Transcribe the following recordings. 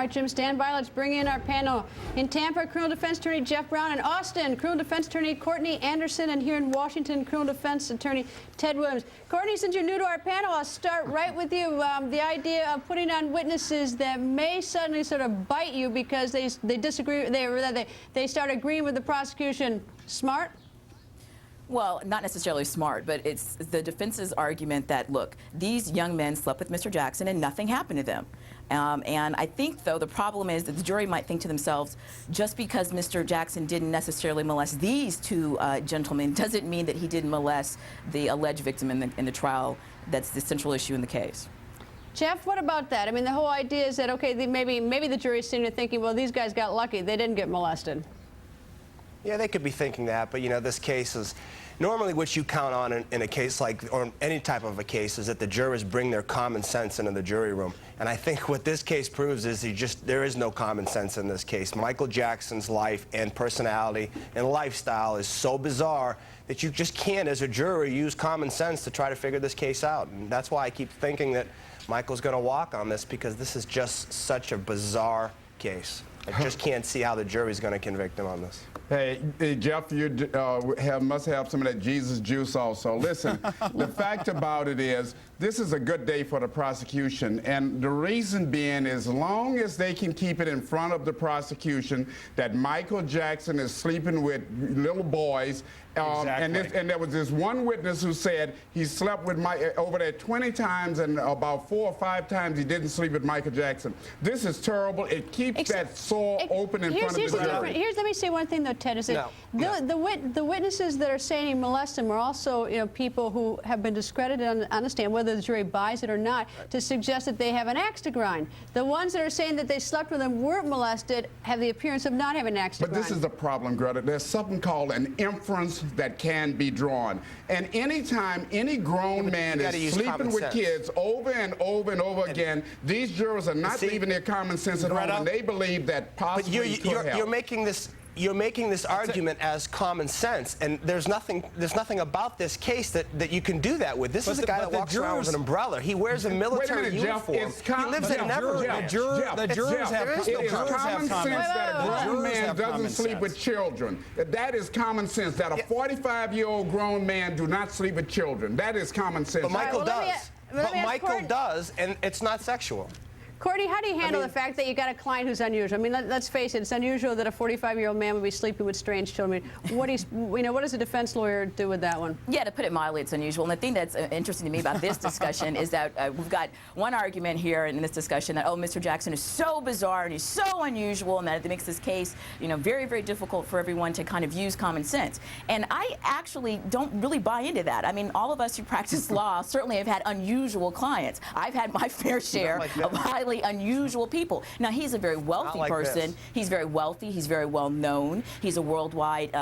right, Jim, stand by. Let's bring in our panel. In Tampa, criminal defense attorney Jeff Brown. In Austin, criminal defense attorney Courtney Anderson. And here in Washington, criminal defense attorney Ted Williams. Courtney, since you're new to our panel, I'll start right with you. The idea of putting on witnesses that may suddenly sort of bite you because they disagree, they start agreeing with the prosecution. Smart? Well, not necessarily smart, but it's the defense's argument that, look, these young men slept with Mr. Jackson and nothing happened to them. And I think, though, the problem is that the jury might think to themselves, just because Mr. Jackson didn't necessarily molest these two gentlemen doesn't mean that he didn't molest the alleged victim in the trial. That's the central issue in the case. Jeff, what about that? I mean, the whole idea is that, okay, maybe the jury's sitting there thinking, well, these guys got lucky. They didn't get molested. Yeah, they could be thinking that, but, you know, this case is normally what you count on in a case like, or any type of a case, is that the jurors bring their common sense into the jury room. And I think what this case proves is there is no common sense in this case. Michael Jackson's life and personality and lifestyle is so bizarre that you just can't, as a juror, use common sense to try to figure this case out. And that's why I keep thinking that Michael's going to walk on this, because this is just such a bizarre case. I just can't see how the jury's going to convict him on this. Hey, Jeff, you must have some of that Jesus juice also. Listen, the fact about it is, this is a good day for the prosecution, and the reason being, as long as they can keep it in front of the prosecution that Michael Jackson is sleeping with little boys, and there was this one witness who said he slept with over there 20 times, and about 4 or 5 times he didn't sleep with Michael Jackson. This is terrible. It keeps that sore open in front of the jury. Let me say one thing, though, Ted, is that the witnesses that are saying he molested him are also, you know, people who have been discredited on the stand, whether the jury buys it or not, to suggest that they have an axe to grind. The ones that are saying that they slept with him, weren't molested, have the appearance of not having an axe to grind. But this is the problem, Greta. There's something called an inference that can be drawn. And anytime any grown man is sleeping with kids over and over and over again, these jurors are not leaving their common sense at home, and they believe that possibly You're making this argument as common sense, and there's nothing about this case that you can do that with. This is a guy that walks around with an umbrella. He wears a military uniform. He lives in Neverland. The jurors have common sense that a grown man doesn't sleep with children. That is common sense. That a 45-year-old grown man do not sleep with children. That is common sense. But Michael does. But Michael does, and it's not sexual. Courtney, how do you handle the fact that you got a client who's unusual? I mean, let's face it, it's unusual that a 45-year-old man would be sleeping with strange children. What does a defense lawyer do with that one? Yeah, to put it mildly, it's unusual. And the thing that's interesting to me about this discussion is that we've got one argument here in this discussion that, oh, Mr. Jackson is so bizarre and he's so unusual, and that it makes this case, you know, very, very difficult for everyone to kind of use common sense. And I actually don't really buy into that. I mean, all of us who practice law certainly have had unusual clients. I've had my fair share of highly unusual people. Now, he's a very wealthy person. He's very wealthy. He's very well known. He's a worldwide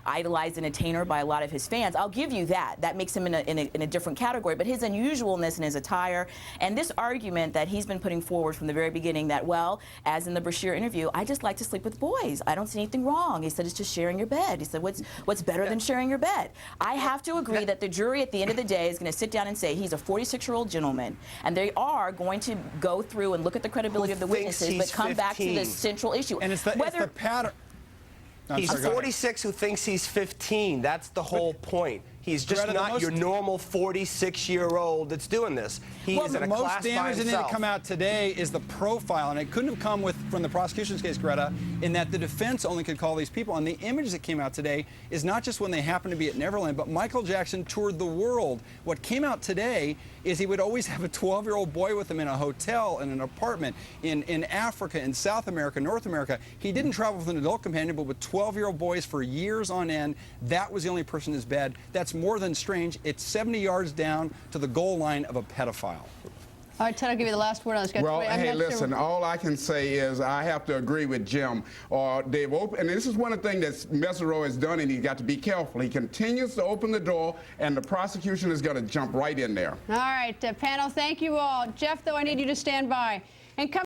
idolized entertainer by a lot of his fans. I'll give you that. That makes him in a different category. But his unusualness in his attire, and this argument that he's been putting forward from the very beginning that, well, as in the Brashear interview, I just like to sleep with boys. I don't see anything wrong. He said it's just sharing your bed. He said, what's better than sharing your bed? I have to agree that the jury at the end of the day is going to sit down and say he's a 46-year-old gentleman, and they are going to go through and look at the credibility of the witnesses, but come back to the central issue. And it's the pattern. He's 46 who thinks he's 15. That's the whole point. He's just not your normal 46-year-old that's doing this. He is in a class by himself. The most damaging thing to come out today is the profile, and it couldn't have come from the prosecution's case, Greta, in that the defense only could call these people. And the image that came out today is not just when they happened to be at Neverland, but Michael Jackson toured the world. What came out today is he would always have a 12-year-old boy with him in a hotel, in an apartment, in Africa, in South America, North America. He didn't travel with an adult companion, but with 12-year-old boys for years on end. That was the only person in his bed. That's more than strange. It's 70 yards down to the goal line of a pedophile. All right, Ted, I'll give you the last word on this. Well, hey, listen, all I can say is I have to agree with Jim. They've opened, and this is one of the things that Mesereau has done, and he's got to be careful. He continues to open the door, and the prosecution is going to jump right in there. All right, panel, thank you all. Jeff, though, I need you to stand by. And come